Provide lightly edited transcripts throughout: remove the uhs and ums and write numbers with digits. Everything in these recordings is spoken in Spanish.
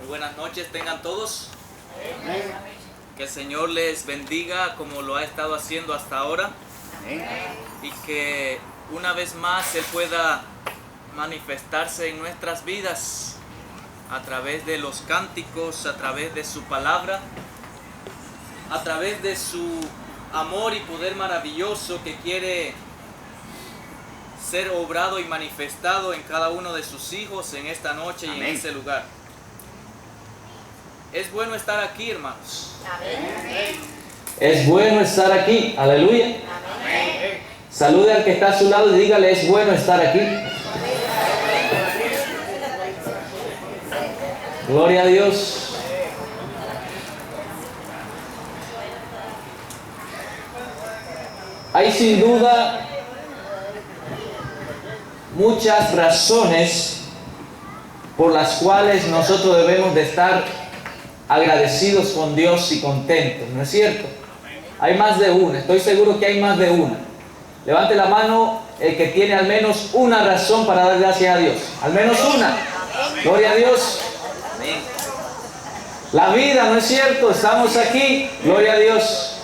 buenas noches tengan todos. Que el Señor les bendiga como lo ha estado haciendo hasta ahora. Y que una vez más Él pueda manifestarse en nuestras vidas a través de los cánticos, a través de su palabra, a través de su amor y poder maravilloso que quiere ser obrado y manifestado en cada uno de sus hijos en esta noche y en este lugar. Es bueno estar aquí, hermanos. Amén. Es bueno estar aquí, aleluya. Amén. Salude al que está a su lado y dígale, es bueno estar aquí. Gloria a Dios. Hay sin duda muchas razones por las cuales nosotros debemos de estar agradecidos con Dios y contentos, ¿no es cierto? Hay más de una, estoy seguro que hay más de una. Levante la mano el que tiene al menos una razón para dar gracias a Dios. Al menos una. Gloria a Dios. La vida, ¿no es cierto? Estamos aquí, gloria a Dios.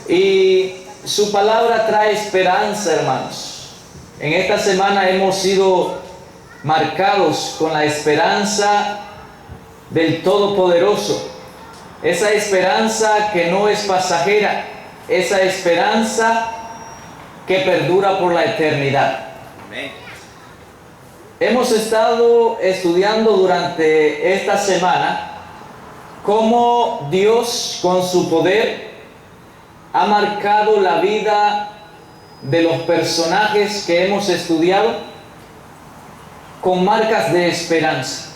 Y su palabra trae esperanza, hermanos. En esta semana hemos sido marcados con la esperanza del Todopoderoso. Esa esperanza que no es pasajera, esa esperanza que perdura por la eternidad. Amén. Hemos estado estudiando durante esta semana cómo Dios con su poder ha marcado la vida de los personajes que hemos estudiado con marcas de esperanza.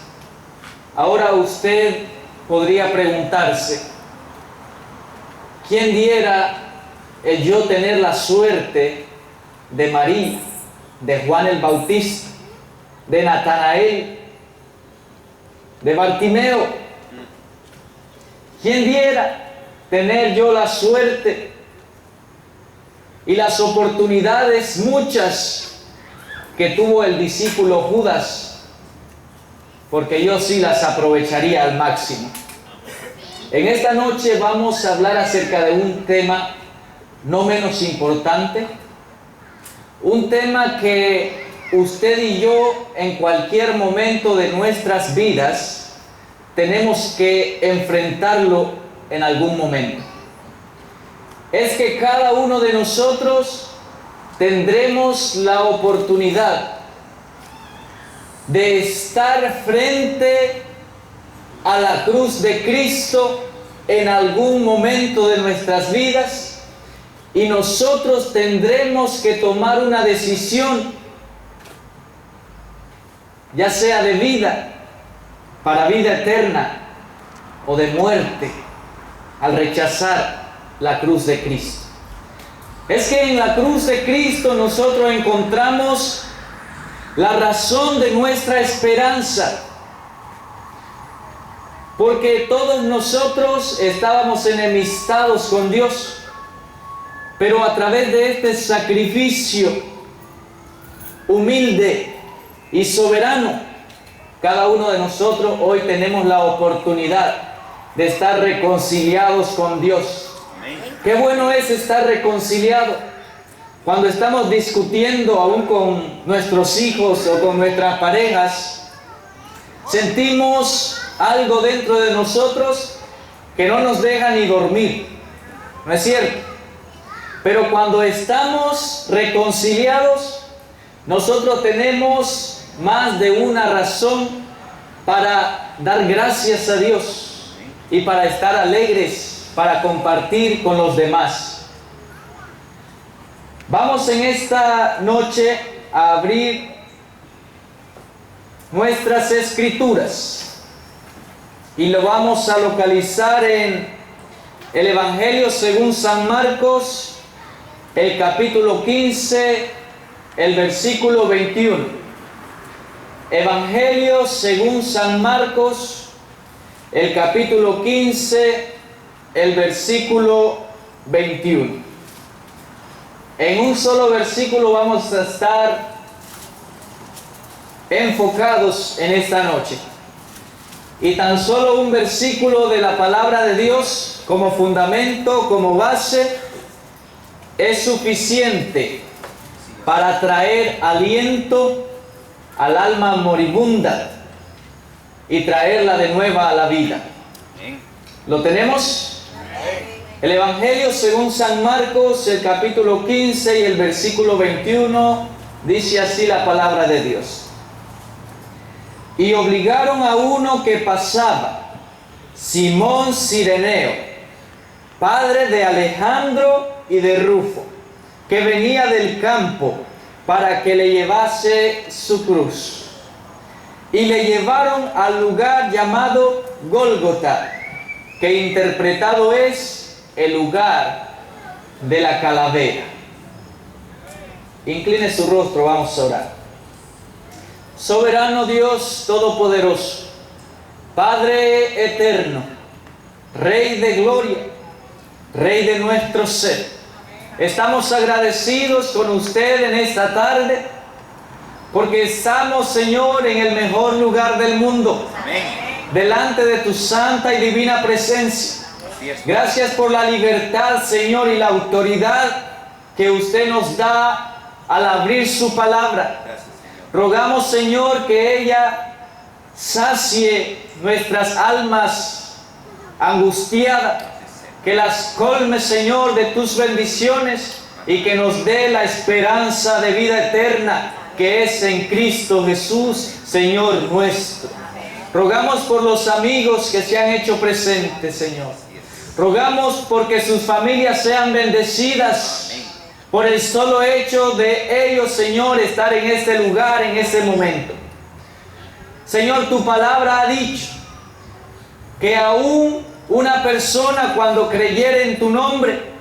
Ahora usted podría preguntarse, ¿quién diera el yo tener la suerte de María, de Juan el Bautista, de Natanael, de Bartimeo? ¿Quién diera tener yo la suerte y las oportunidades muchas que tuvo el discípulo Judas? Porque yo sí las aprovecharía al máximo. En esta noche vamos a hablar acerca de un tema no menos importante, un tema que usted y yo en cualquier momento de nuestras vidas tenemos que enfrentarlo en algún momento. Es que cada uno de nosotros tendremos la oportunidad de estar frente a la cruz de Cristo en algún momento de nuestras vidas y nosotros tendremos que tomar una decisión, ya sea de vida para vida eterna o de muerte al rechazar la cruz de Cristo. Es que en la cruz de Cristo nosotros encontramos la razón de nuestra esperanza, porque todos nosotros estábamos enemistados con Dios, pero a través de este sacrificio humilde y soberano, cada uno de nosotros hoy tenemos la oportunidad de estar reconciliados con Dios. Qué bueno es estar reconciliado. Cuando estamos discutiendo aún con nuestros hijos o con nuestras parejas, sentimos algo dentro de nosotros que no nos deja ni dormir, ¿no es cierto? Pero cuando estamos reconciliados, nosotros tenemos más de una razón para dar gracias a Dios y para estar alegres, para compartir con los demás. Vamos en esta noche a abrir nuestras escrituras y lo vamos a localizar en el Evangelio según San Marcos, el capítulo 15, el versículo 21. Evangelio según San Marcos, el capítulo 15, el versículo 21. En un solo versículo vamos a estar enfocados en esta noche. y tan solo un versículo de la palabra de Dios como fundamento, como base, es suficiente para traer aliento al alma moribunda y traerla de nueva a la vida. ¿Lo tenemos? El Evangelio según San Marcos, el capítulo 15 y el versículo 21, dice así la palabra de Dios. Y obligaron a uno que pasaba, Simón Cireneo, padre de Alejandro y de Rufo, que venía del campo, para que le llevase su cruz. Y le llevaron al lugar llamado Gólgota, que interpretado es el lugar de la calavera. Incline su rostro, vamos a orar. Soberano Dios Todopoderoso, Padre eterno, Rey de gloria, Rey de nuestro ser, estamos agradecidos con usted en esta tarde, porque estamos, Señor, en el mejor lugar del mundo, delante de tu santa y divina presencia. Gracias por la libertad, Señor, y la autoridad que usted nos da al abrir su palabra. Rogamos, Señor, que ella sacie nuestras almas angustiadas, que las colme, Señor, de tus bendiciones y que nos dé la esperanza de vida eterna que es en Cristo Jesús, Señor nuestro. Rogamos por los amigos que se han hecho presentes, Señor. Rogamos porque sus familias sean bendecidas por el solo hecho de ellos, Señor, estar en este lugar, en este momento. Señor, tu palabra ha dicho que aún una persona cuando creyere en tu nombre,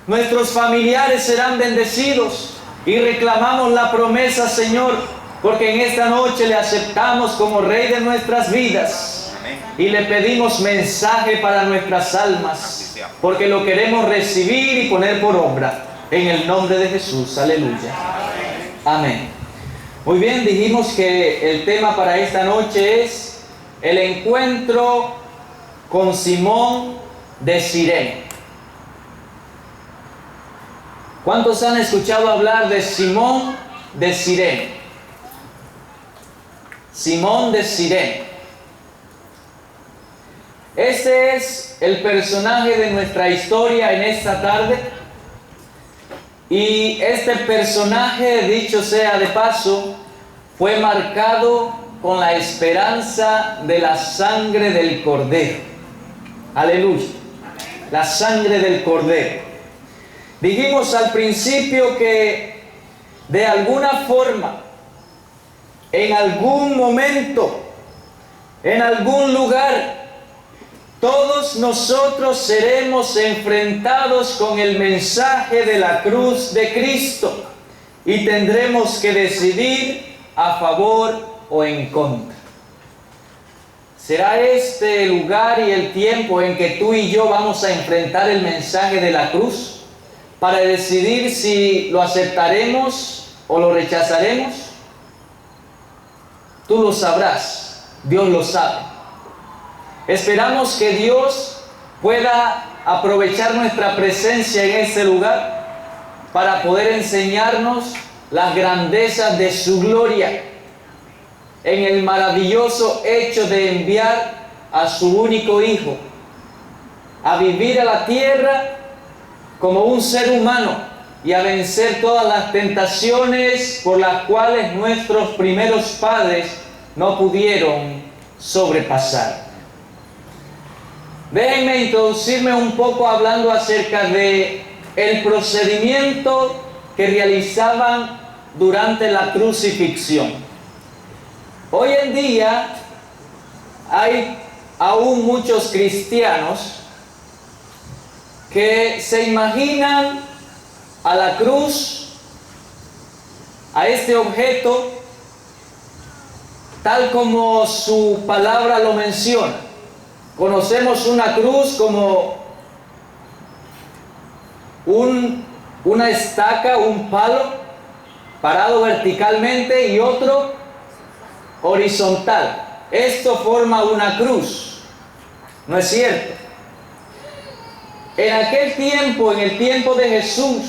nuestros familiares serán bendecidos, y reclamamos la promesa, Señor, porque en esta noche le aceptamos como Rey de nuestras vidas. Y le pedimos mensaje para nuestras almas, porque lo queremos recibir y poner por obra. En el nombre de Jesús, aleluya. Amén. Muy bien, dijimos que el tema para esta noche es el encuentro con Simón de Cirene. ¿Cuántos han escuchado hablar de Simón de Cirene? Simón de Cirene. Este es el personaje de nuestra historia en esta tarde. Y este personaje, dicho sea de paso, fue marcado con la esperanza de la sangre del Cordero. Aleluya. La sangre del Cordero. Dijimos al principio que de alguna forma, en algún momento, en algún lugar, todos nosotros seremos enfrentados con el mensaje de la cruz de Cristo y tendremos que decidir a favor o en contra. ¿Será este el lugar y el tiempo en que tú y yo vamos a enfrentar el mensaje de la cruz para decidir si lo aceptaremos o lo rechazaremos? Tú lo sabrás, Dios lo sabe. Esperamos que Dios pueda aprovechar nuestra presencia en este lugar para poder enseñarnos las grandezas de su gloria en el maravilloso hecho de enviar a su único Hijo a vivir a la tierra como un ser humano y a vencer todas las tentaciones por las cuales nuestros primeros padres no pudieron sobrepasar. Déjenme introducirme un poco hablando acerca de el procedimiento que realizaban durante la crucifixión. Hoy en día hay aún muchos cristianos que se imaginan a la cruz, a este objeto, tal como su palabra lo menciona. Conocemos una cruz como una estaca, un palo parado verticalmente y otro horizontal. esto forma una cruz. ¿No es cierto? En aquel tiempo, en el tiempo de Jesús,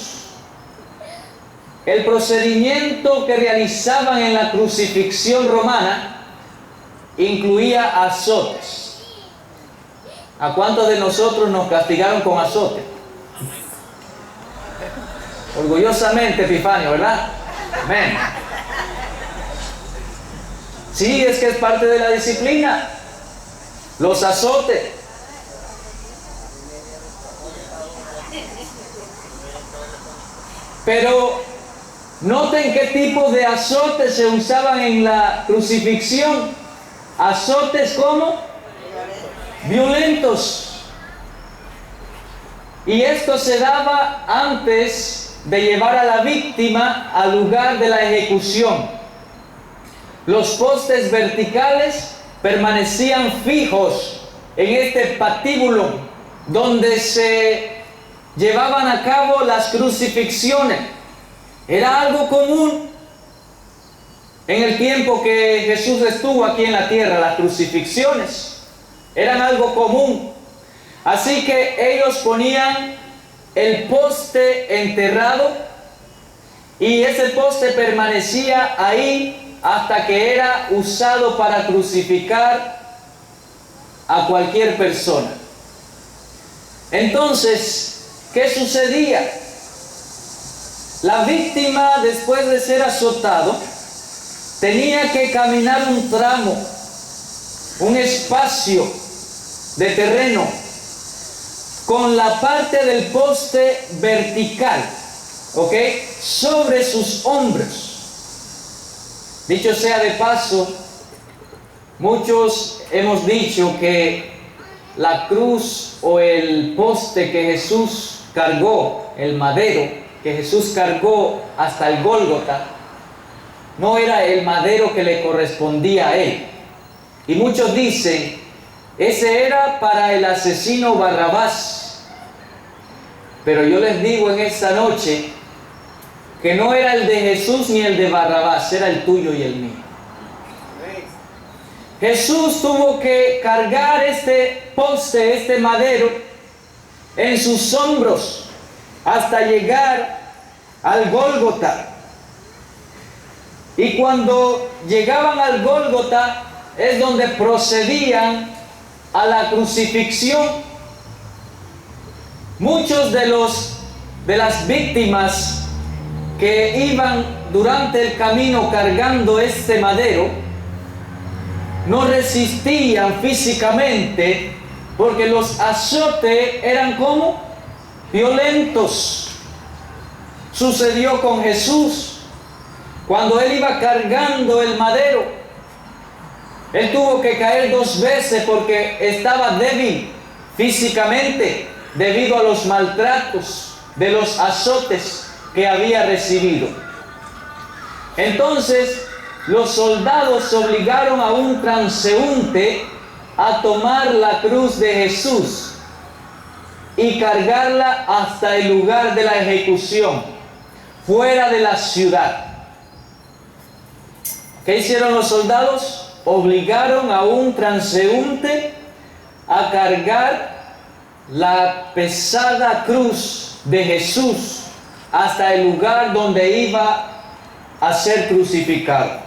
el procedimiento que realizaban en la crucifixión romana incluía azotes. ¿A cuántos de nosotros nos castigaron con azote? Orgullosamente, Epifanio, ¿verdad? Amén. Sí, es que es parte de la disciplina. Los azotes. Pero noten qué tipo de azotes se usaban en la crucifixión. Azotes como violentos. Y esto se daba antes de llevar a la víctima al lugar de la ejecución. Los postes verticales permanecían fijos en este patíbulo donde se llevaban a cabo las crucifixiones. Era algo común en el tiempo que Jesús estuvo aquí en la tierra. Las crucifixiones eran algo común. Así que ellos ponían el poste enterrado y ese poste permanecía ahí hasta que era usado para crucificar a cualquier persona. Entonces, ¿qué sucedía? La víctima, después de ser azotado, tenía que caminar un tramo, un espacio de terreno, con la parte del poste vertical, ¿ok?, sobre sus hombros. Dicho sea de paso, muchos hemos dicho que la cruz o el poste que Jesús cargó, el madero que Jesús cargó hasta el Gólgota, no era el madero que le correspondía a él. Y muchos dicen, ese era para el asesino Barrabás. Pero yo les digo en esta noche que no era el de Jesús ni el de Barrabás, era el tuyo y el mío. Jesús tuvo que cargar este poste, este madero, en sus hombros hasta llegar al Gólgota. Y cuando llegaban al Gólgota es donde procedían a la crucifixión. Muchos de las víctimas que iban durante el camino cargando este madero no resistían físicamente porque los azotes eran como violentos. Sucedió con Jesús cuando él iba cargando el madero. Él tuvo que caer 2 veces porque estaba débil físicamente debido a los maltratos de los azotes que había recibido. Entonces los soldados obligaron a un transeúnte a tomar la cruz de Jesús y cargarla hasta el lugar de la ejecución, fuera de la ciudad. ¿Qué hicieron los soldados? Obligaron a un transeúnte a cargar la pesada cruz de Jesús hasta el lugar donde iba a ser crucificado.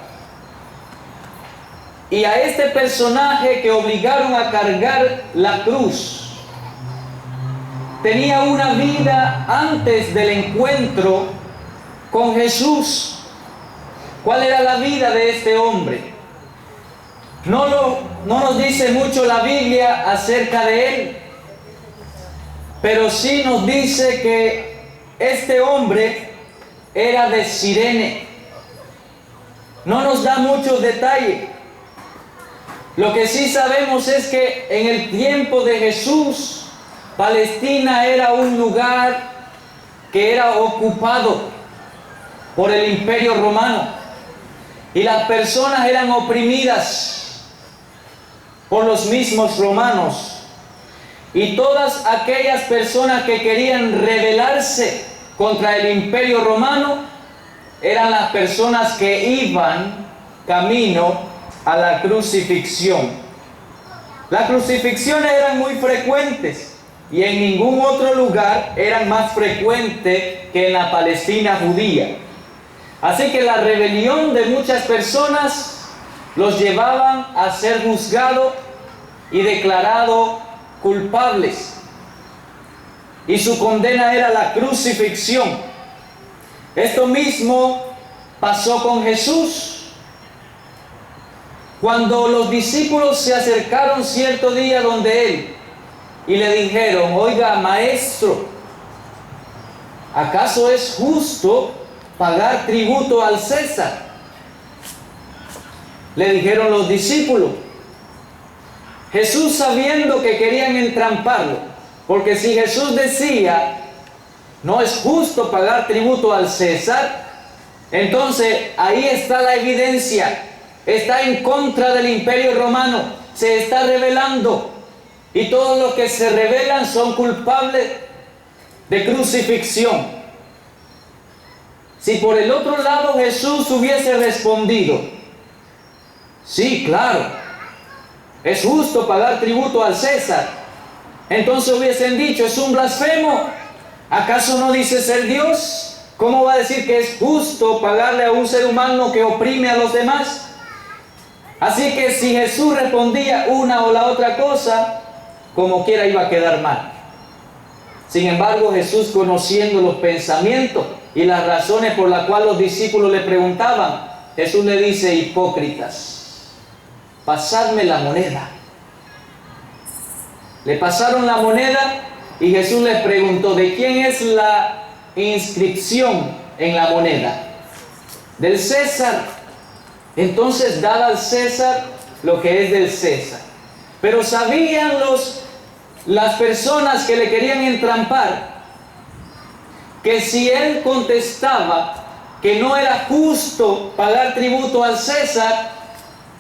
Y a este personaje que obligaron a cargar la cruz, tenía una vida antes del encuentro con Jesús. ¿Cuál era la vida de este hombre? No nos dice mucho la Biblia acerca de él, pero sí nos dice que este hombre era de Cirene. No nos da muchos detalles. Lo que sí sabemos es que en el tiempo de Jesús, Palestina era un lugar que era ocupado por el Imperio Romano y las personas eran oprimidas por los mismos romanos, y todas aquellas personas que querían rebelarse contra el Imperio Romano eran las personas que iban camino a la crucifixión. Las crucifixiones eran muy frecuentes y en ningún otro lugar eran más frecuentes que en la Palestina judía. Así que la rebelión de muchas personas los llevaban a ser juzgados y declarados culpables. Y su condena era la crucifixión. Esto mismo pasó con Jesús. Cuando los discípulos se acercaron cierto día donde él y le dijeron: oiga, maestro, ¿acaso es justo pagar tributo al César? Le dijeron los discípulos. Jesús, sabiendo que querían entramparlo, porque si Jesús decía no es justo pagar tributo al César, entonces ahí está la evidencia, está en contra del Imperio Romano, se está rebelando, y todos los que se rebelan son culpables de crucifixión. Si por el otro lado Jesús hubiese respondido: sí, claro, es justo pagar tributo al César, entonces hubiesen dicho: es un blasfemo, ¿acaso no dice ser Dios? ¿Cómo va a decir que es justo pagarle a un ser humano que oprime a los demás? Así que si Jesús respondía una o la otra cosa, como quiera iba a quedar mal. Sin embargo, Jesús, conociendo los pensamientos y las razones por las cuales los discípulos le preguntaban, Jesús le dice: hipócritas, pasadme la moneda. Le pasaron la moneda y Jesús les preguntó: ¿de quién es la inscripción en la moneda? Del César. Entonces, dad al César lo que es del César. Pero sabían las personas que le querían entrampar que si él contestaba que no era justo pagar tributo al César,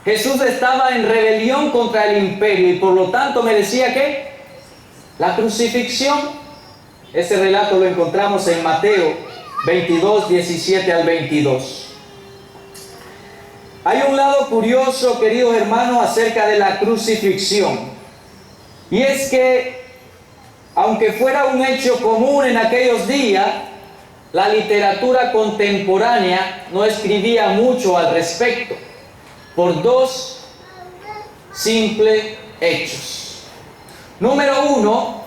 Jesús estaba en rebelión contra el imperio y por lo tanto merecía ¿qué? La crucifixión. Ese relato lo encontramos en Mateo 22, 17 al 22. Hay un lado curioso, queridos hermanos, acerca de la crucifixión. Y es que, aunque fuera un hecho común en aquellos días, la literatura contemporánea no escribía mucho al respecto, por dos simples hechos. Número uno,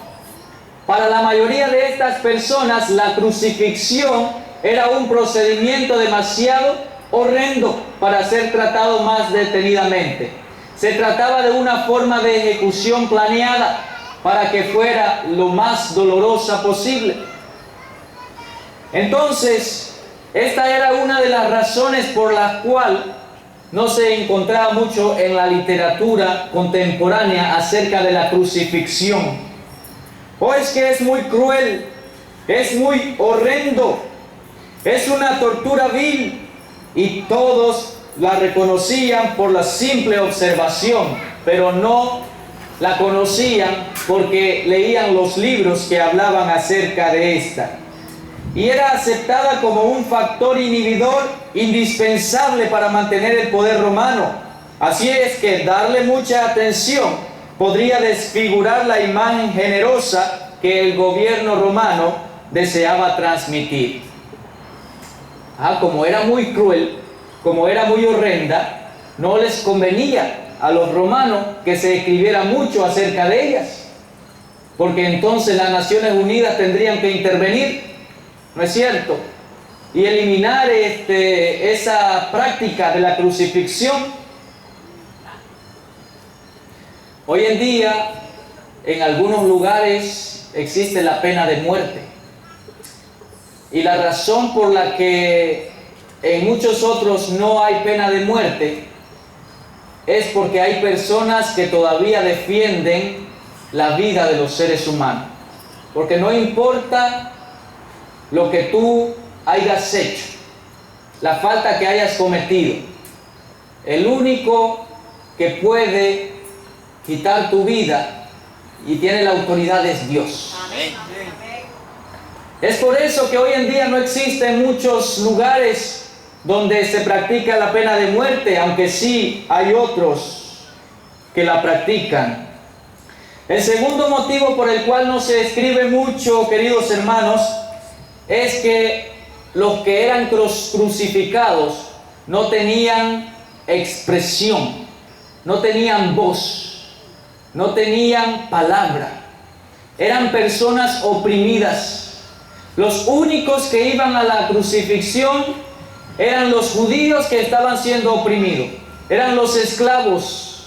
para la mayoría de estas personas, la crucifixión era un procedimiento demasiado horrendo para ser tratado más detenidamente. Se trataba de una forma de ejecución planeada para que fuera lo más dolorosa posible. Entonces, esta era una de las razones por las cuales no se encontraba mucho en la literatura contemporánea acerca de la crucifixión. O es que es muy cruel, es muy horrendo, es una tortura vil, y todos la reconocían por la simple observación, pero no la conocían porque leían los libros que hablaban acerca de esta. Y era aceptada como un factor inhibidor indispensable para mantener el poder romano. Así es que darle mucha atención podría desfigurar la imagen generosa que el gobierno romano deseaba transmitir. Como era muy cruel, como era muy horrenda, no les convenía a los romanos que se escribiera mucho acerca de ellas, porque entonces las Naciones Unidas tendrían que intervenir, ¿no es cierto?, y eliminar esa práctica de la crucifixión. Hoy en día, en algunos lugares existe la pena de muerte. Y la razón por la que en muchos otros no hay pena de muerte es porque hay personas que todavía defienden la vida de los seres humanos. Porque no importa lo que tú hayas hecho, la falta que hayas cometido, el único que puede quitar tu vida y tiene la autoridad es Dios. Amén. Es por eso que hoy en día no existen muchos lugares donde se practica la pena de muerte, aunque sí hay otros que la practican. El segundo motivo por el cual no se escribe mucho, queridos hermanos, es que los que eran crucificados no tenían expresión, no tenían voz, no tenían palabra. Eran personas oprimidas. Los únicos que iban a la crucifixión eran los judíos que estaban siendo oprimidos, eran los esclavos,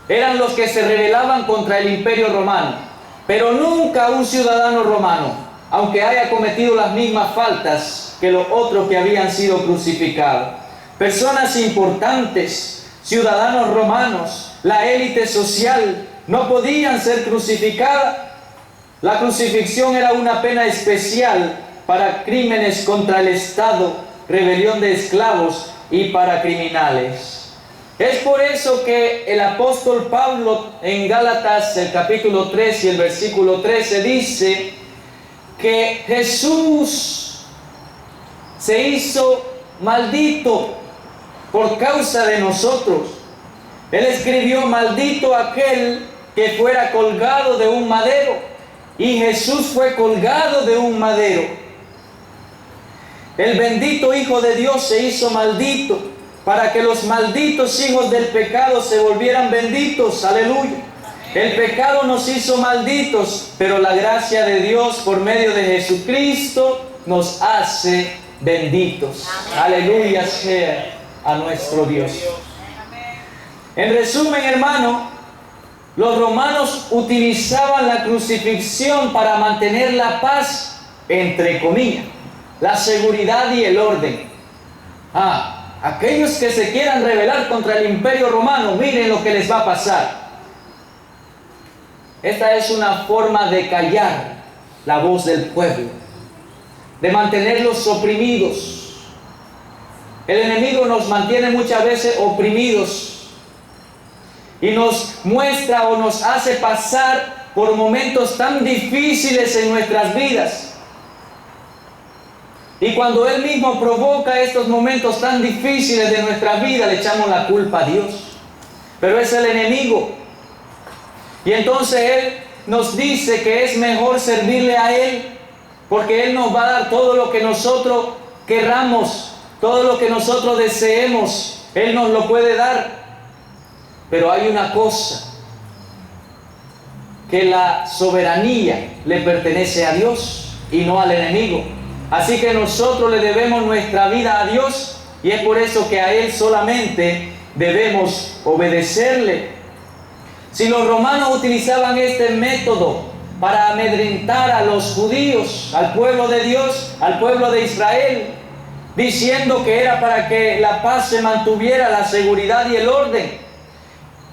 eran los que se rebelaban contra el imperio romano, pero nunca un ciudadano romano, aunque haya cometido las mismas faltas que los otros que habían sido crucificados. Personas importantes, ciudadanos romanos, la élite social, no podían ser crucificadas. La crucifixión era una pena especial para crímenes contra el Estado, rebelión de esclavos y para criminales. Es por eso que el apóstol Pablo en Gálatas, el capítulo 3 y el versículo 13 dice que Jesús se hizo maldito por causa de nosotros. Él escribió: maldito aquel que fuera colgado de un madero. Y Jesús fue colgado de un madero. El bendito Hijo de Dios se hizo maldito para que los malditos hijos del pecado se volvieran benditos. Aleluya. El pecado nos hizo malditos, pero la gracia de Dios por medio de Jesucristo nos hace benditos. Aleluya sea a nuestro Dios. En resumen, hermano, los romanos utilizaban la crucifixión para mantener la paz, entre comillas, la seguridad y el orden. Aquellos que se quieran rebelar contra el imperio romano, miren lo que les va a pasar. Esta es una forma de callar la voz del pueblo, de mantenerlos oprimidos. El enemigo nos mantiene muchas veces oprimidos y nos muestra o nos hace pasar por momentos tan difíciles en nuestras vidas. Y cuando Él mismo provoca estos momentos tan difíciles de nuestra vida, le echamos la culpa a Dios. Pero es el enemigo. Y entonces Él nos dice que es mejor servirle a Él, porque Él nos va a dar todo lo que nosotros querramos, todo lo que nosotros deseemos. Él nos lo puede dar. Pero hay una cosa, que la soberanía le pertenece a Dios y no al enemigo. Así que nosotros le debemos nuestra vida a Dios, y es por eso que a Él solamente debemos obedecerle. Si los romanos utilizaban este método para amedrentar a los judíos, al pueblo de Dios, al pueblo de Israel, diciendo que era para que la paz se mantuviera, la seguridad y el orden,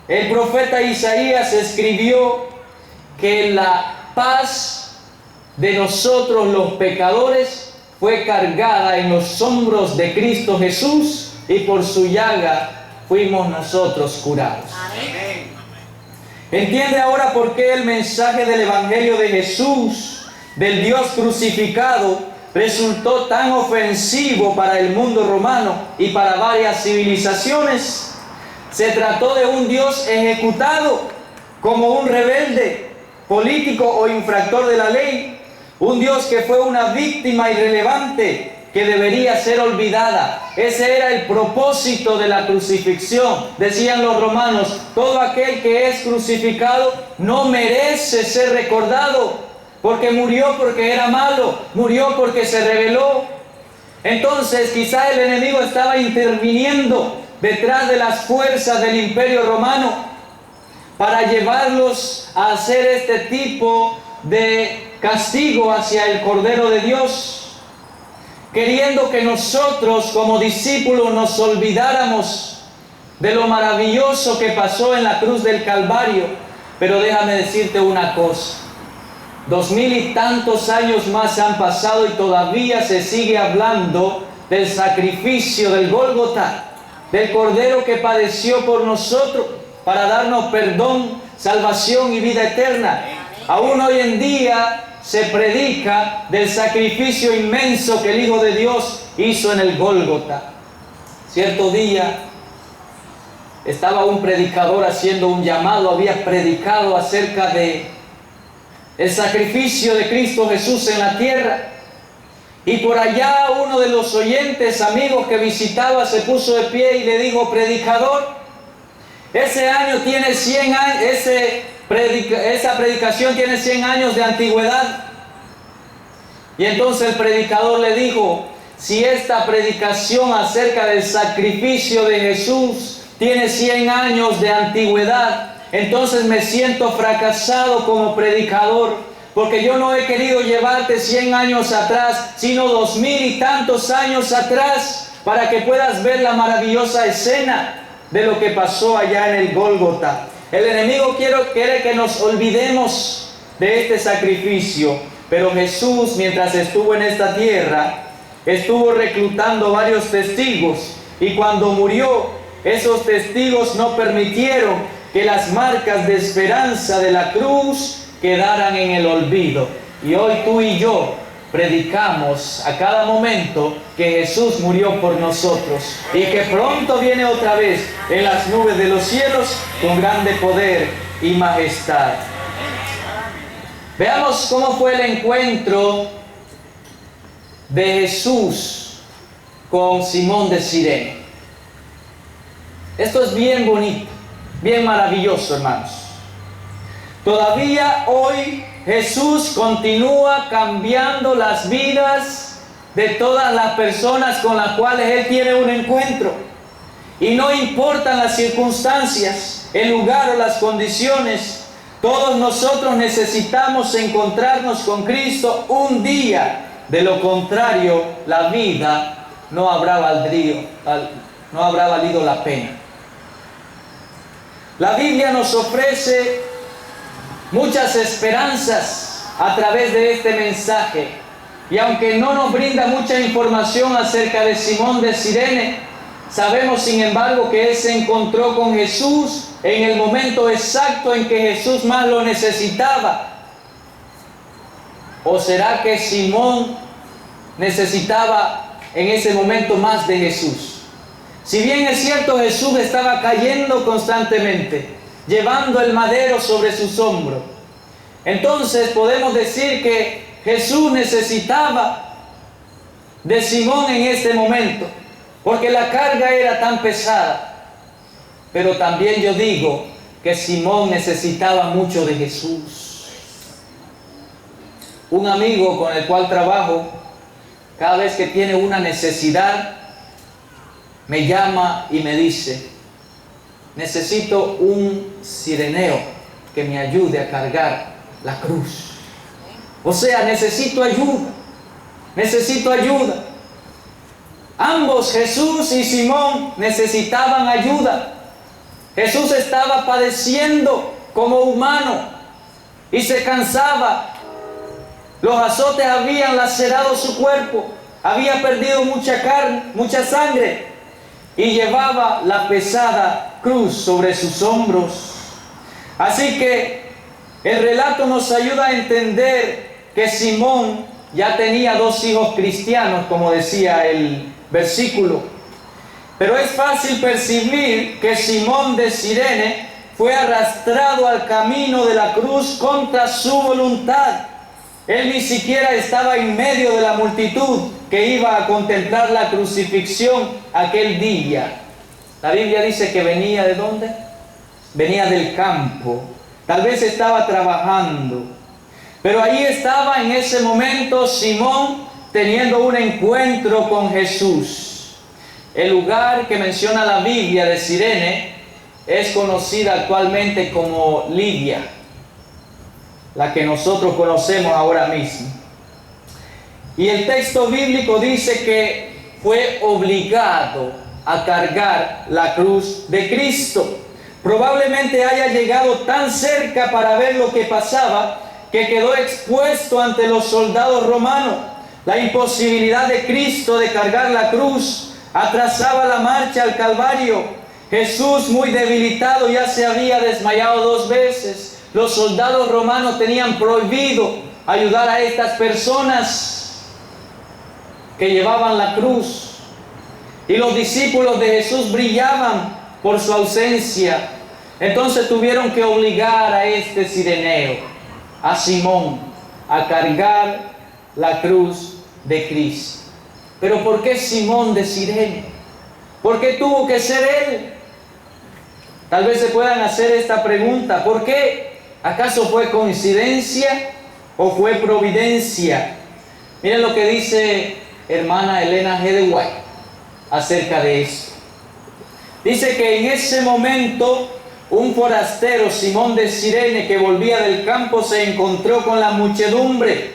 el profeta Isaías escribió que la paz de nosotros los pecadores fue cargada en los hombros de Cristo Jesús, y por su llaga fuimos nosotros curados. Amén. ¿Entiende ahora por qué el mensaje del Evangelio de Jesús, del Dios crucificado, resultó tan ofensivo para el mundo romano y para varias civilizaciones? Se trató de un Dios ejecutado como un rebelde, político o infractor de la ley. Un Dios que fue una víctima irrelevante que debería ser olvidada. Ese era el propósito de la crucifixión. Decían los romanos: todo aquel que es crucificado no merece ser recordado, porque murió porque era malo, murió porque se rebeló. Entonces quizá el enemigo estaba interviniendo detrás de las fuerzas del imperio romano para llevarlos a hacer este tipo de castigo hacia el Cordero de Dios, queriendo que nosotros como discípulos nos olvidáramos de lo maravilloso que pasó en la cruz del Calvario. Pero déjame decirte una cosa: 2000 y tantos años más han pasado y todavía se sigue hablando del sacrificio del Gólgota, del Cordero que padeció por nosotros para darnos perdón, salvación y vida eterna. Aún hoy en día se predica del sacrificio inmenso que el Hijo de Dios hizo en el Gólgota. Cierto día estaba un predicador haciendo un llamado, había predicado acerca de el sacrificio de Cristo Jesús en la tierra. Y por allá uno de los oyentes, amigos que visitaba, se puso de pie y le dijo: predicador, ese año tiene 100 años, esa predicación tiene 100 años de antigüedad. Y entonces el predicador le dijo: si esta predicación acerca del sacrificio de Jesús tiene 100 años de antigüedad, entonces me siento fracasado como predicador, porque yo no he querido llevarte 100 años atrás, sino 2000 y tantos años atrás, para que puedas ver la maravillosa escena de lo que pasó allá en el Gólgota. El enemigo quiere que nos olvidemos de este sacrificio, pero Jesús, mientras estuvo en esta tierra, estuvo reclutando varios testigos, y cuando murió, esos testigos no permitieron que las marcas de esperanza de la cruz quedaran en el olvido. Y hoy tú y yo predicamos a cada momento que Jesús murió por nosotros y que pronto viene otra vez en las nubes de los cielos con grande poder y majestad. Veamos cómo fue el encuentro de Jesús con Simón de Cirene. Esto es bien bonito, bien maravilloso, hermanos. Todavía hoy Jesús continúa cambiando las vidas de todas las personas con las cuales Él tiene un encuentro. Y no importan las circunstancias, el lugar o las condiciones, todos nosotros necesitamos encontrarnos con Cristo un día. De lo contrario, la vida no habrá valido la pena. La Biblia nos ofrece muchas esperanzas a través de este mensaje, y aunque no nos brinda mucha información acerca de Simón de Cirene, sabemos sin embargo que él se encontró con Jesús en el momento exacto en que Jesús más lo necesitaba. ¿O será que Simón necesitaba en ese momento más de Jesús? Si bien es cierto, Jesús estaba cayendo constantemente, llevando el madero sobre sus hombros, entonces podemos decir que Jesús necesitaba de Simón en este momento, porque la carga era tan pesada. Pero también yo digo que Simón necesitaba mucho de Jesús. Un amigo con el cual trabajo, cada vez que tiene una necesidad, me llama y me dice: necesito un cireneo que me ayude a cargar la cruz. O sea, necesito ayuda. Ambos, Jesús y Simón, necesitaban ayuda. Jesús estaba padeciendo como humano y se cansaba. Los azotes habían lacerado su cuerpo, había perdido mucha carne, mucha sangre, y llevaba la pesada cruz sobre sus hombros. Así que el relato nos ayuda a entender que Simón ya tenía 2 hijos cristianos, como decía el versículo. Pero es fácil percibir que Simón de Cirene fue arrastrado al camino de la cruz contra su voluntad. Él ni siquiera estaba en medio de la multitud que iba a contemplar la crucifixión aquel día. La Biblia dice que venía ¿de dónde? Venía del campo. Tal vez estaba trabajando. Pero ahí estaba en ese momento Simón teniendo un encuentro con Jesús. El lugar que menciona la Biblia de Cirene es conocida actualmente como Lidia, la que nosotros conocemos ahora mismo. Y el texto bíblico dice que fue obligado a cargar la cruz de Cristo. Probablemente haya llegado tan cerca para ver lo que pasaba que quedó expuesto ante los soldados romanos. La imposibilidad de Cristo de cargar la cruz atrasaba la marcha al Calvario. Jesús, muy debilitado, ya se había desmayado 2 veces. Los soldados romanos tenían prohibido ayudar a estas personas que llevaban la cruz. Y los discípulos de Jesús brillaban por su ausencia. Entonces tuvieron que obligar a este cireneo, a Simón, a cargar la cruz de Cristo. Pero ¿por qué Simón de Cirene? ¿Por qué tuvo que ser él? Tal vez se puedan hacer esta pregunta. ¿Por qué? ¿Acaso fue coincidencia o fue providencia? Miren lo que dice hermana Elena G. de White acerca de esto. Dice que en ese momento un forastero, Simón de Cirene, que volvía del campo, se encontró con la muchedumbre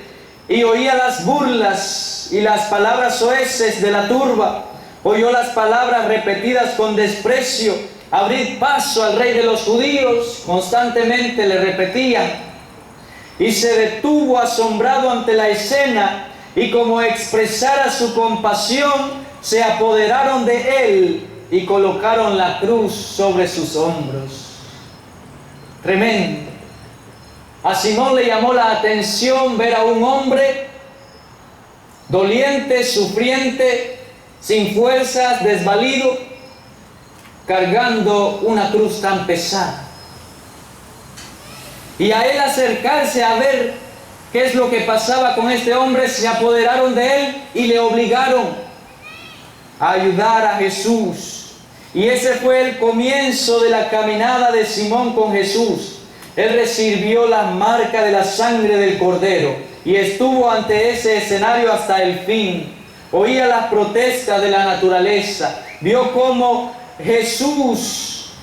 y oía las burlas y las palabras soeces de la turba. Oyó las palabras repetidas con desprecio: abrid paso al rey de los judíos. Constantemente le repetían. Y se detuvo asombrado ante la escena, y como expresara su compasión, se apoderaron de él y colocaron la cruz sobre sus hombros. Tremendo. A Simón le llamó la atención ver a un hombre doliente, sufriente, sin fuerzas, desvalido, cargando una cruz tan pesada. Y a él acercarse a ver qué es lo que pasaba con este hombre, se apoderaron de él y le obligaron a ayudar a Jesús. Y ese fue el comienzo de la caminada de Simón con Jesús. Él recibió la marca de la sangre del Cordero y estuvo ante ese escenario hasta el fin. Oía las protestas de la naturaleza. Vio cómo Jesús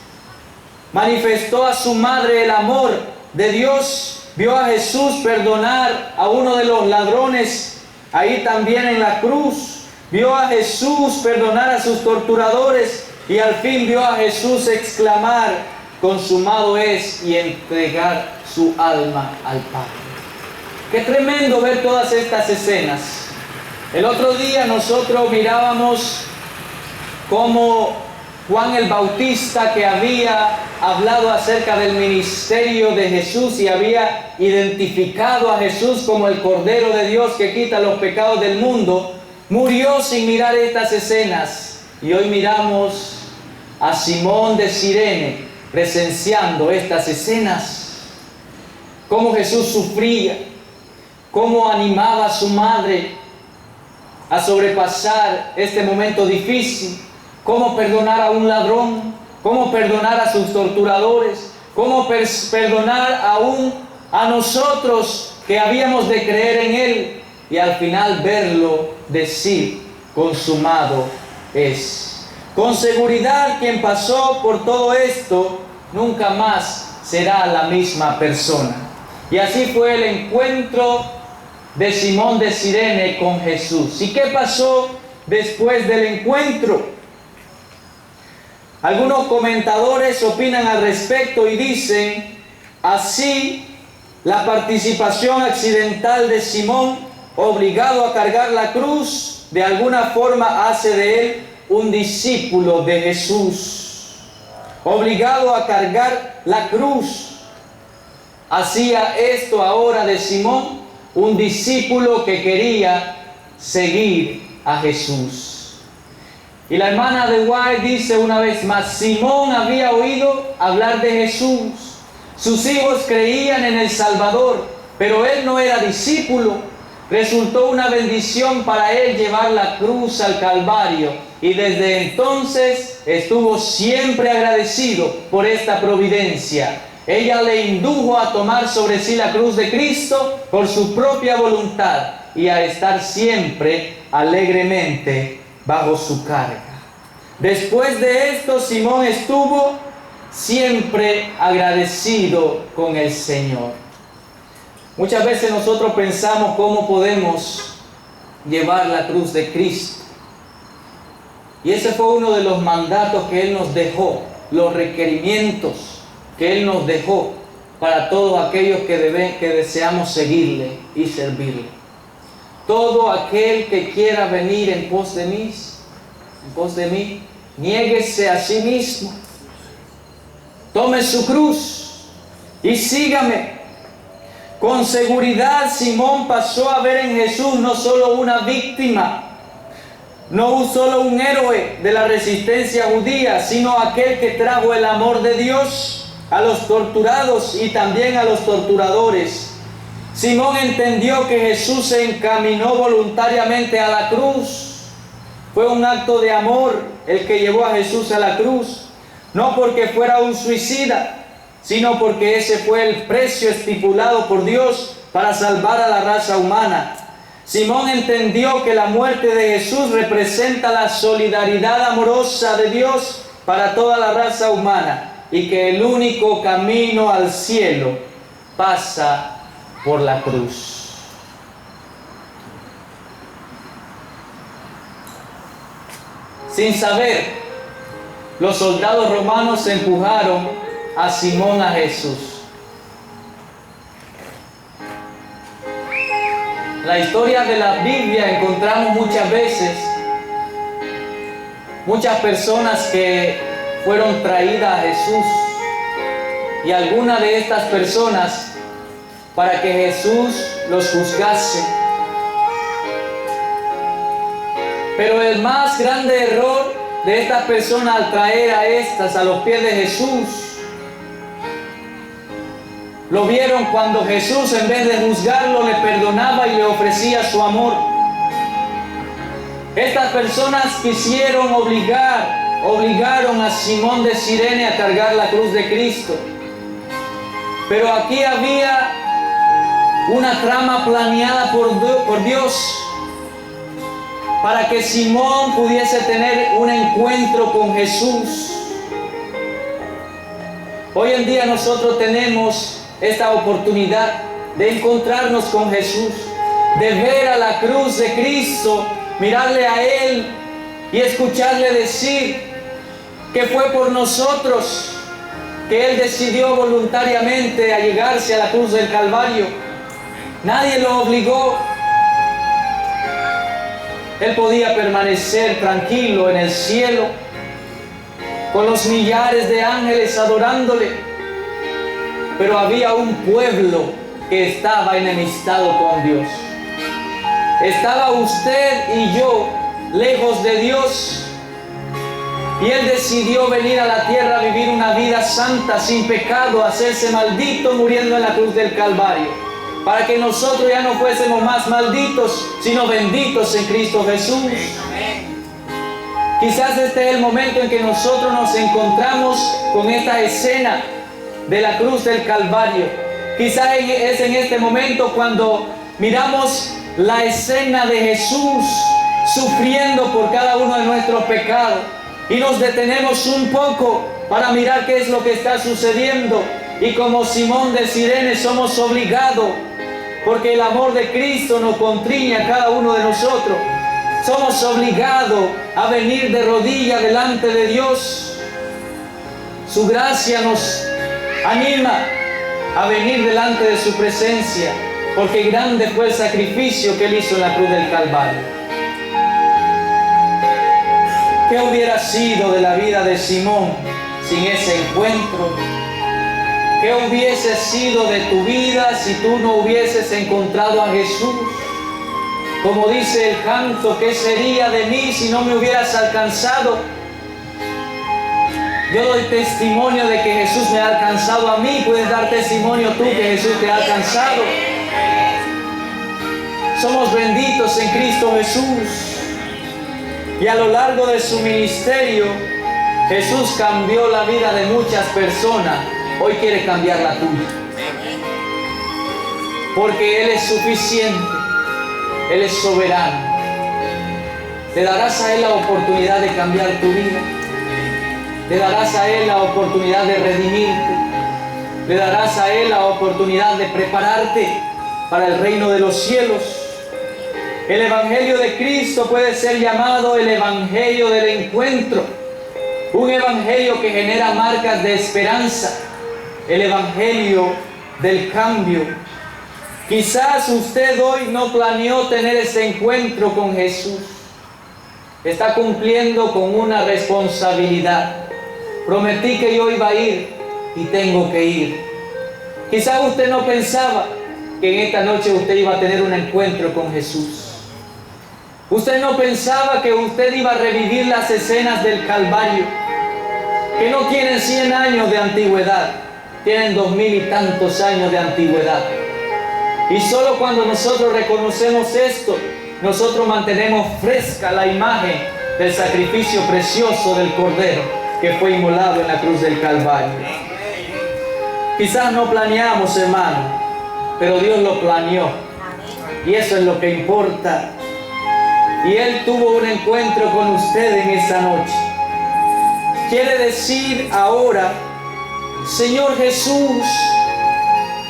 manifestó a su madre el amor de Dios. Vio a Jesús perdonar a uno de los ladrones ahí también en la cruz. Vio a Jesús perdonar a sus torturadores. Y al fin vio a Jesús exclamar: consumado es, y entregar su alma al Padre. Qué tremendo ver todas estas escenas. El otro día nosotros mirábamos cómo Juan el Bautista, que había hablado acerca del ministerio de Jesús y había identificado a Jesús como el Cordero de Dios que quita los pecados del mundo, murió sin mirar estas escenas. Y hoy miramos a Simón de Cirene presenciando estas escenas. Cómo Jesús sufría, cómo animaba a su madre a sobrepasar este momento difícil, cómo perdonar a un ladrón, cómo perdonar a sus torturadores, cómo perdonar aún a nosotros que habíamos de creer en Él, y al final verlo decir: consumado es. Con seguridad, quien pasó por todo esto nunca más será la misma persona. Y así fue el encuentro de Simón de Cirene con Jesús. ¿Y qué pasó después del encuentro? Algunos comentadores opinan al respecto y dicen: así, la participación accidental de Simón, obligado a cargar la cruz, de alguna forma hace de él un discípulo de Jesús. Obligado a cargar la cruz, hacía esto ahora de Simón un discípulo que quería seguir a Jesús. Y la hermana de White dice una vez más: Simón había oído hablar de Jesús. Sus hijos creían en el Salvador, pero él no era discípulo. Resultó una bendición para él llevar la cruz al Calvario, y desde entonces estuvo siempre agradecido por esta providencia. Ella le indujo a tomar sobre sí la cruz de Cristo por su propia voluntad y a estar siempre alegremente bajo su carga. Después de esto, Simón estuvo siempre agradecido con el Señor. Muchas veces nosotros pensamos cómo podemos llevar la cruz de Cristo. Y ese fue uno de los mandatos que Él nos dejó, los requerimientos que Él nos dejó para todos aquellos que deseamos seguirle y servirle. Todo aquel que quiera venir en pos de mí, niéguese a sí mismo, tome su cruz y sígame. Con seguridad Simón pasó a ver en Jesús no solo una víctima, no solo un héroe de la resistencia judía, sino aquel que trajo el amor de Dios a los torturados y también a los torturadores. Simón entendió que Jesús se encaminó voluntariamente a la cruz. Fue un acto de amor el que llevó a Jesús a la cruz, no porque fuera un suicida, sino porque ese fue el precio estipulado por Dios para salvar a la raza humana. Simón entendió que la muerte de Jesús representa la solidaridad amorosa de Dios para toda la raza humana y que el único camino al cielo pasa por la cruz. Sin saber, los soldados romanos empujaron a Simón a Jesús. La historia de la Biblia encontramos muchas veces muchas personas que fueron traídas a Jesús, y algunas de estas personas para que Jesús los juzgase. Pero el más grande error de estas personas al traer a estas a los pies de Jesús, lo vieron cuando Jesús, en vez de juzgarlo, le perdonaba y le ofrecía su amor. Estas personas obligaron a Simón de Cirene a cargar la cruz de Cristo. Pero aquí había una trama planeada por Dios para que Simón pudiese tener un encuentro con Jesús. Hoy en día nosotros tenemos esta oportunidad de encontrarnos con Jesús, de ver a la cruz de Cristo, mirarle a Él y escucharle decir que fue por nosotros que Él decidió voluntariamente allegarse a la cruz del Calvario. Nadie lo obligó. Él podía permanecer tranquilo en el cielo con los millares de ángeles adorándole, pero había un pueblo que estaba enemistado con Dios. Estaba usted y yo lejos de Dios, y Él decidió venir a la tierra a vivir una vida santa, sin pecado, hacerse maldito muriendo en la cruz del Calvario, para que nosotros ya no fuésemos más malditos, sino benditos en Cristo Jesús. Quizás este es el momento en que nosotros nos encontramos con esta escena de la cruz del Calvario. Quizás es en este momento cuando miramos la escena de Jesús sufriendo por cada uno de nuestros pecados y nos detenemos un poco para mirar qué es lo que está sucediendo, y como Simón de Cirene somos obligados, porque el amor de Cristo nos constriñe a cada uno de nosotros, somos obligados a venir de rodillas delante de Dios. Su gracia nos anima a venir delante de su presencia, porque grande fue el sacrificio que Él hizo en la cruz del Calvario. ¿Qué hubiera sido de la vida de Simón sin ese encuentro? ¿Qué hubiese sido de tu vida si tú no hubieses encontrado a Jesús? Como dice el canto, ¿qué sería de mí si no me hubieras alcanzado? Yo doy testimonio de que Jesús me ha alcanzado a mí. Puedes dar testimonio tú que Jesús te ha alcanzado. Somos benditos en Cristo Jesús. Y a lo largo de su ministerio, Jesús cambió la vida de muchas personas. Hoy quiere cambiar la tuya. Porque Él es suficiente. Él es soberano. Le darás a Él la oportunidad de cambiar tu vida. Le darás a Él la oportunidad de redimirte. Le darás a Él la oportunidad de prepararte para el reino de los cielos. El Evangelio de Cristo puede ser llamado el Evangelio del encuentro. Un Evangelio que genera marcas de esperanza. El Evangelio del cambio. Quizás usted hoy no planeó tener ese encuentro con Jesús. Está cumpliendo con una responsabilidad. Prometí que yo iba a ir y tengo que ir. Quizás usted no pensaba que en esta noche usted iba a tener un encuentro con Jesús. Usted no pensaba que usted iba a revivir las escenas del Calvario, que no tienen 100 años de antigüedad, tienen 2000 y tantos años de antigüedad. Y solo cuando nosotros reconocemos esto, nosotros mantenemos fresca la imagen del sacrificio precioso del Cordero que fue inmolado en la cruz del Calvario. Quizás no planeamos, hermano, pero Dios lo planeó. Y eso es lo que importa. Y Él tuvo un encuentro con usted en esta noche. Quiere decir ahora: Señor Jesús,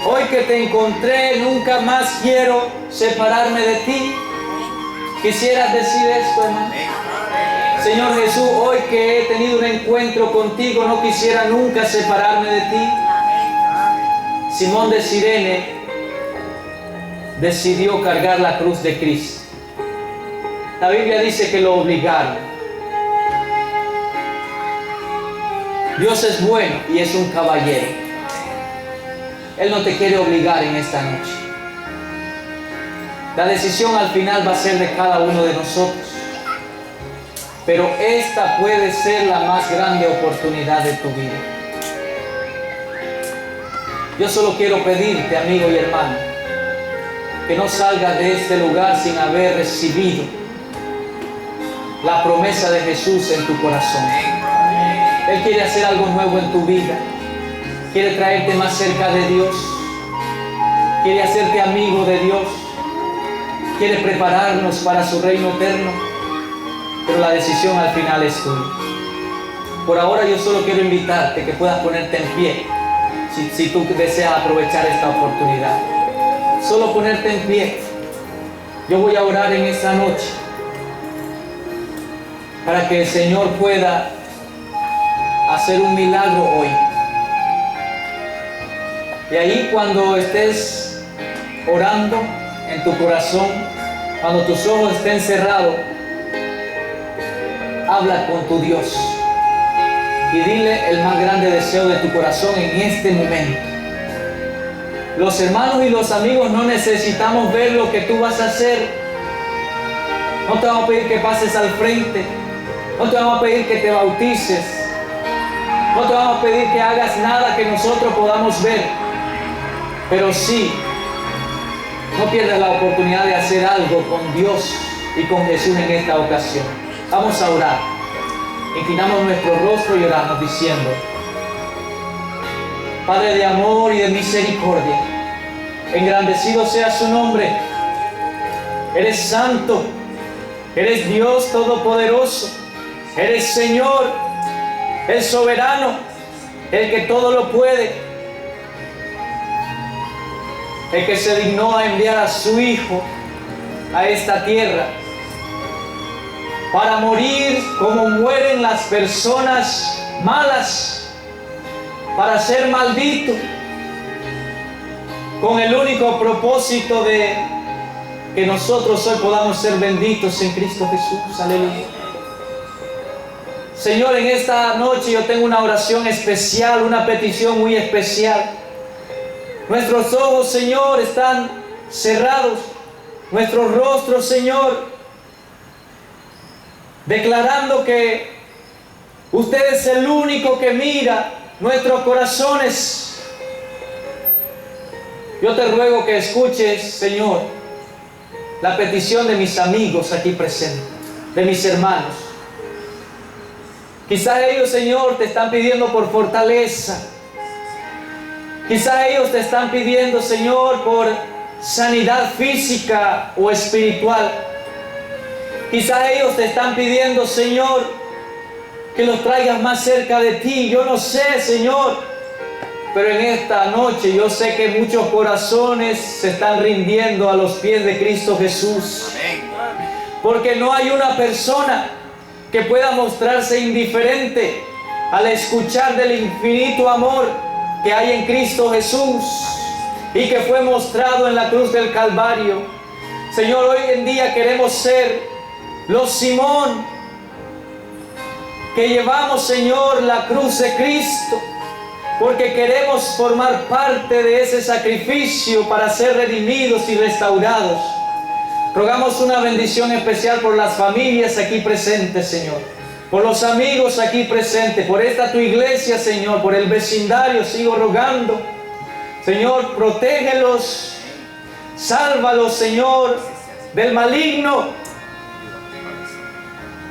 hoy que te encontré, nunca más quiero separarme de ti. ¿Quisieras decir esto, hermano? Señor Jesús, hoy que he tenido un encuentro contigo, no quisiera nunca separarme de ti. Simón de Cirene decidió cargar la cruz de Cristo. La Biblia dice que lo obligaron. Dios es bueno y es un caballero. Él no te quiere obligar en esta noche. La decisión al final va a ser de cada uno de nosotros. Pero esta puede ser la más grande oportunidad de tu vida. Yo solo quiero pedirte, amigo y hermano, que no salgas de este lugar sin haber recibido la promesa de Jesús en tu corazón. Él quiere hacer algo nuevo en tu vida. Quiere traerte más cerca de Dios. Quiere hacerte amigo de Dios. Quiere prepararnos para su reino eterno. Pero la decisión al final es tuya. Por ahora yo solo quiero invitarte que puedas ponerte en pie. Si tú deseas aprovechar esta oportunidad. Solo ponerte en pie. Yo voy a orar en esta noche para que el Señor pueda hacer un milagro hoy. Y ahí, cuando estés orando en tu corazón, cuando tus ojos estén cerrados, habla con tu Dios y dile el más grande deseo de tu corazón en este momento. Los hermanos y los amigos no necesitamos ver lo que tú vas a hacer. No te vamos a pedir que pases al frente. No te vamos a pedir que te bautices. No te vamos a pedir que hagas nada que nosotros podamos ver. Pero sí, no pierdas la oportunidad de hacer algo con Dios y con Jesús en esta ocasión. Vamos a orar. Inclinamos nuestro rostro y oramos diciendo: Padre de amor y de misericordia, engrandecido sea su nombre. Eres santo, eres Dios todopoderoso, eres Señor, el soberano, el que todo lo puede, el que se dignó a enviar a su Hijo a esta tierra para morir como mueren las personas malas, para ser maldito, con el único propósito de que nosotros hoy podamos ser benditos en Cristo Jesús. Aleluya. Señor, en esta noche yo tengo una oración especial, una petición muy especial. Nuestros ojos, Señor, están cerrados, nuestros rostros, Señor, declarando que usted es el único que mira nuestros corazones. Yo te ruego que escuches, Señor, la petición de mis amigos aquí presentes, de mis hermanos. Quizás ellos, Señor, te están pidiendo por fortaleza. Quizás ellos te están pidiendo, Señor, por sanidad física o espiritual. Quizás ellos te están pidiendo, Señor, que los traigas más cerca de ti. Yo no sé, Señor, pero en esta noche yo sé que muchos corazones se están rindiendo a los pies de Cristo Jesús. Porque no hay una persona que pueda mostrarse indiferente al escuchar del infinito amor que hay en Cristo Jesús y que fue mostrado en la cruz del Calvario. Señor, hoy en día queremos ser los Simón que llevamos, Señor, la cruz de Cristo, porque queremos formar parte de ese sacrificio para ser redimidos y restaurados. Rogamos una bendición especial por las familias aquí presentes, Señor, por los amigos aquí presentes, por esta tu iglesia, Señor, por el vecindario. Sigo rogando, Señor, protégelos, sálvalos, Señor, del maligno,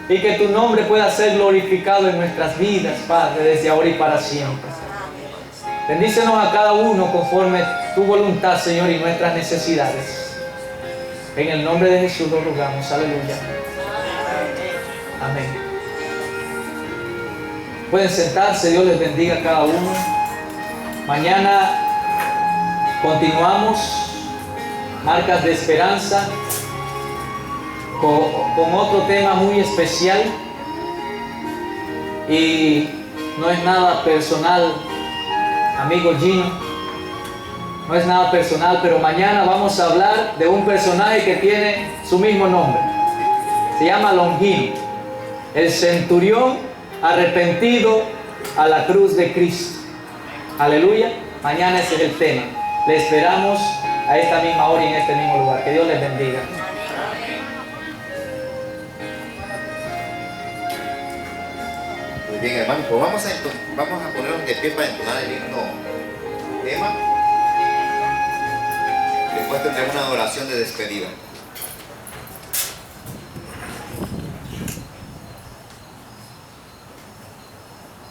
y que tu nombre pueda ser glorificado en nuestras vidas, Padre, desde ahora y para siempre. Bendícenos a cada uno conforme tu voluntad, Señor, y nuestras necesidades. En el nombre de Jesús lo rogamos. Aleluya. Amén. Pueden sentarse. Dios les bendiga a cada uno. Mañana continuamos Marcas de Esperanza con otro tema muy especial, y no es nada personal, amigo Gino, no es nada personal, pero mañana vamos a hablar de un personaje que tiene su mismo nombre. Se llama Longino, el centurión arrepentido a la cruz de Cristo. Aleluya. Mañana ese es el tema. Le esperamos a esta misma hora y en este mismo lugar. Que Dios les bendiga. Muy bien, hermanos, pues vamos a ponernos de pie para entonar el himno tema. Después tendremos una adoración de despedida.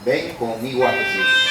Ven conmigo a Jesús.